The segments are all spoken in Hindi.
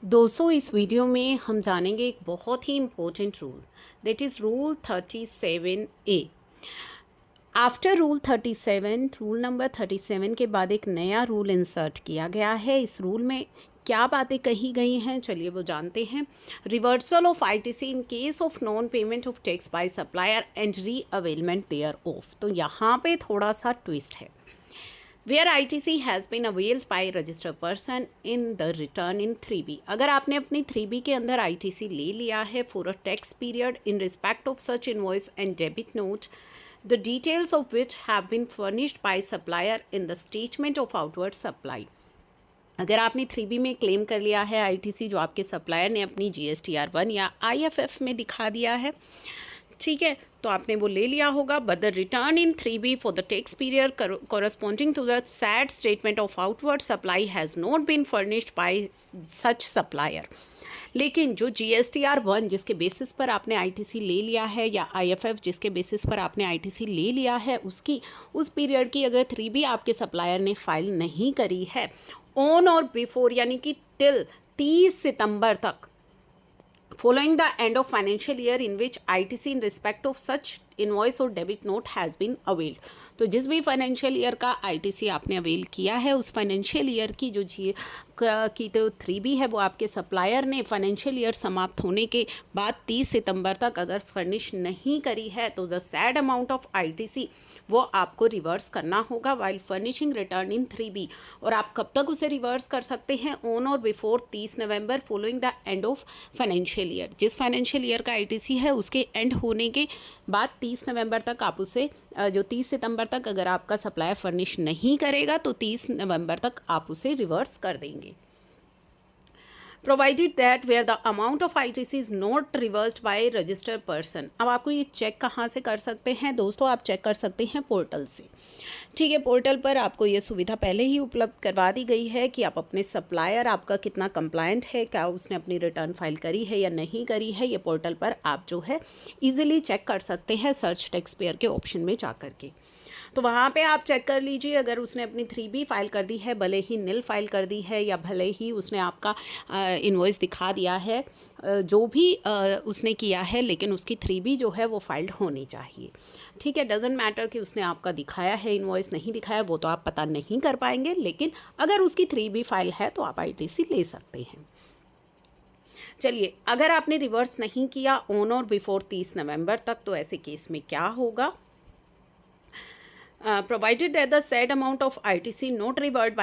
दोस्तों इस वीडियो में हम जानेंगे एक बहुत ही important rule, that is rule 37A। After rule 37, rule number 37 के बाद एक नया रूल इंसर्ट किया गया है। इस रूल में क्या बातें कही गई हैं, चलिए वो जानते हैं। Reversal of ITC in case of non payment of tax by supplier and re availment there of. तो यहाँ पे थोड़ा सा ट्विस्ट है। Where ITC has been availed by registered person in the return in 3B। अगर आपने अपनी 3B के अंदर ITC ले लिया है for a tax period in respect of such invoice and debit note, the details of which have been furnished by supplier in the statement of outward supply। अगर आपने 3B में क्लेम कर लिया है ITC जो आपके सप्लायर ने अपनी GSTR1 या IFF में दिखा दिया है, ठीक है, तो आपने वो ले लिया होगा। But the return in 3B for the tax period corresponding to the sad statement of outward supply has not been furnished by such supplier। लेकिन जो GSTR1 जिसके बेसिस पर आपने ITC ले लिया है या IFF जिसके बेसिस पर आपने ITC ले लिया है, उसकी उस पीरियड की अगर 3B आपके सप्लायर ने फाइल नहीं करी है ऑन और बिफोर, यानी कि टिल 30 सितंबर तक, following the end of financial year in which ITC in respect of such invoice और debit note has been availed. तो जिस भी फाइनेंशियल ईयर का आईटीसी आपने अवेल किया है, उस फाइनेंशियल ईयर की जो की तो 3B है वो आपके सप्लायर ने फाइनेंशियल ईयर समाप्त होने के बाद 30 सितंबर तक अगर फर्निश नहीं करी है तो the sad amount of ITC वो आपको रिवर्स करना होगा वाइल फर्निशिंग रिटर्न इन 3B। और आप कब तक उसे रिवर्स कर सकते हैं? ऑन और before 30 November following the end of financial year. जिस फाइनेंशियल ईयर का आईटीसी है उसके एंड होने के बाद 30 नवंबर तक आप उसे जो 30 सितंबर तक अगर आपका सप्लायर फर्निश नहीं करेगा तो 30 नवंबर तक आप उसे रिवर्स कर देंगे। Provided that where the amount of ITC is not reversed by registered person. अब आपको ये चेक कहाँ से कर सकते हैं दोस्तों? आप चेक कर सकते हैं पोर्टल से, ठीक है। पोर्टल पर आपको ये सुविधा पहले ही उपलब्ध करवा दी गई है कि आप अपने सप्लायर आपका कितना कंप्लायंट है, क्या उसने अपनी रिटर्न फाइल करी है या नहीं करी है, ये पोर्टल पर आप जो है ईजिली चेक कर सकते हैं सर्च टैक्स पेयर के ऑप्शन में जा कर के। तो वहाँ पे आप चेक कर लीजिए अगर उसने अपनी 3B फाइल कर दी है, भले ही निल फाइल कर दी है या भले ही उसने आपका इनवॉइस दिखा दिया है, जो भी उसने किया है, लेकिन उसकी 3B जो है वो फाइल्ड होनी चाहिए, ठीक है। डजेंट मैटर कि उसने आपका दिखाया है इनवॉइस नहीं दिखाया, वो तो आप पता नहीं कर पाएंगे, लेकिन अगर उसकी 3B फाइल है तो आप ITC ले सकते हैं। चलिए, अगर आपने रिवर्स नहीं किया ऑन और बिफोर 30 नवंबर तक, तो ऐसे केस में क्या होगा? Provided that the said amount of ITC not reversed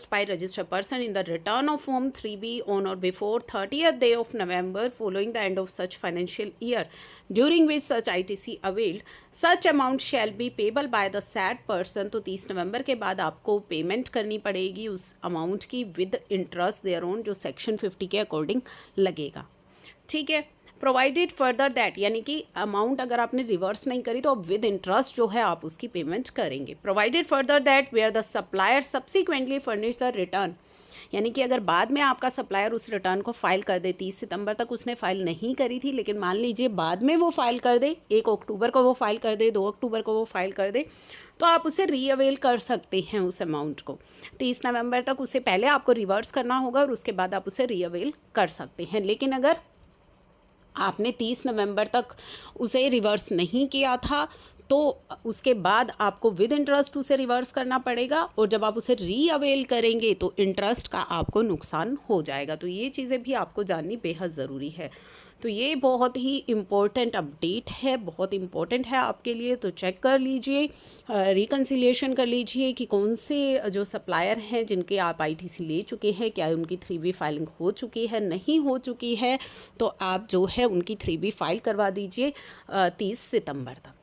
by registered person in the return of Form 3B on or before 30th day of November following the end of such financial year during which such ITC availed, such amount shall be payable by the said person। तो 30 नवंबर के बाद आपको पेमेंट करनी पड़ेगी उस अमाउंट की विद इंटरेस्ट देयरऑन, जो सेक्शन 50 के अकॉर्डिंग लगेगा, ठीक है। प्रोवाइडेड फर्दर दैट, यानी कि अमाउंट अगर आपने रिवर्स नहीं करी तो विद इंटरेस्ट जो है आप उसकी पेमेंट करेंगे। Provided further that where the supplier subsequently furnish the return, यानी कि अगर बाद में आपका सप्लायर उस रिटर्न को फाइल कर दे, 30 सितंबर तक उसने फाइल नहीं करी थी, लेकिन मान लीजिए बाद में वो फाइल कर दे, 1 अक्टूबर को वो फाइल कर दे, 2 अक्टूबर को वो फाइल कर दे, तो आप उसे रीअवेल कर सकते हैं उस अमाउंट को। 30 नवंबर तक उसे पहले आपको रिवर्स करना होगा और उसके बाद आप उसे रीअवेल कर सकते हैं। लेकिन अगर आपने 30 नवंबर तक उसे रिवर्स नहीं किया था तो उसके बाद आपको विद इंटरेस्ट उसे रिवर्स करना पड़ेगा, और जब आप उसे रीअवेल करेंगे तो इंटरेस्ट का आपको नुकसान हो जाएगा। तो ये चीज़ें भी आपको जाननी बेहद ज़रूरी है। तो ये बहुत ही इम्पोर्टेंट अपडेट है, बहुत इम्पोर्टेंट है आपके लिए। तो चेक कर लीजिए, रिकन्सिलिएशन कर लीजिए कि कौन से जो सप्लायर हैं जिनके आप ITC ले चुके हैं, क्या उनकी 3B फाइलिंग हो चुकी है, नहीं हो चुकी है, तो आप जो है उनकी 3B फाइल करवा दीजिए 30 सितंबर तक।